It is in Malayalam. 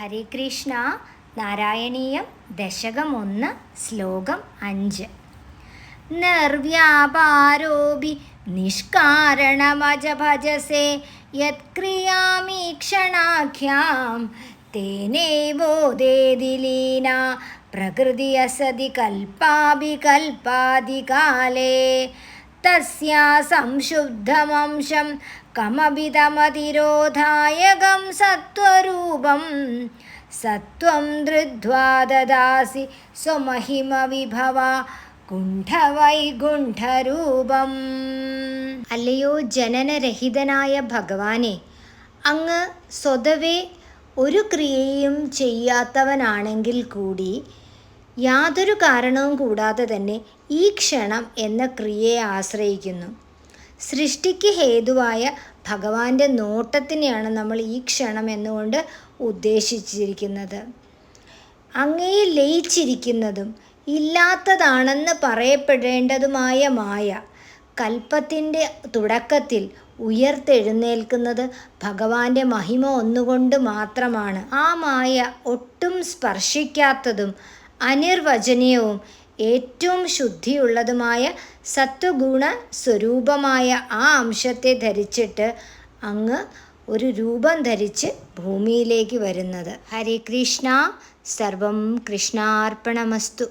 ഹരേ കൃഷ്ണ. നാരായണീയം ദശകം 1 ശ്ലോകം 5. നിർവ്യാപാരോപി നിഷ്കാരണമജ ഭജസേ യത്ക്രിയാമീക്ഷണാഖ്യാം തേനൈവോദേതി ലീനാ പ്രകൃതി അസതി കൽപ്പാഭികൽപ്പാദികാലേ തസ്യാ സംശുദ്ധമംശം കമഭിതമതിരോധായകം സത്വരൂപം സത്വം ധൃത്വാ ദദാസി സ്വമഹിമ വിഭവ കുണ്ഠവൈകുണ്ഠരൂപം. അല്ലയോ ജനനരഹിതനായ ഭഗവാനെ, അങ്ങ് സ്വതവേ ഒരു ക്രിയയും ചെയ്യാത്തവനാണെങ്കിൽ കൂടി യാതൊരു കാരണവും കൂടാതെ തന്നെ ഈ ക്ഷണം എന്ന ക്രിയയെ ആശ്രയിക്കുന്നു. സൃഷ്ടിക്ക് ഹേതുവായ ഭഗവാന്റെ നോട്ടത്തിനെയാണ് നമ്മൾ ഈ ക്ഷണം എന്നുകൊണ്ട് ഉദ്ദേശിച്ചിരിക്കുന്നത്. അങ്ങയിൽ ലയിച്ചിരിക്കുന്നതും ഇല്ലാത്തതാണെന്ന് പറയപ്പെടേണ്ടതുമായ മായ കൽപ്പത്തിൻ്റെ തുടക്കത്തിൽ ഉയർത്തെഴുന്നേൽക്കുന്നത് ഭഗവാന്റെ മഹിമ ഒന്നുകൊണ്ട് മാത്രമാണ്. ആ മായ ഒട്ടും സ്പർശിക്കാത്തതും അനിർവചനീയവും ഏറ്റവും ശുദ്ധിയുള്ളതുമായ സത്വഗുണ സ്വരൂപമായ ആ അംശത്തെ ധരിച്ചിട്ട് അങ്ങ് ഒരു രൂപം ധരിച്ച് ഭൂമിയിലേക്ക് വരുന്നത്. ഹരേ കൃഷ്ണ. സർവം കൃഷ്ണാർപ്പണമസ്തു.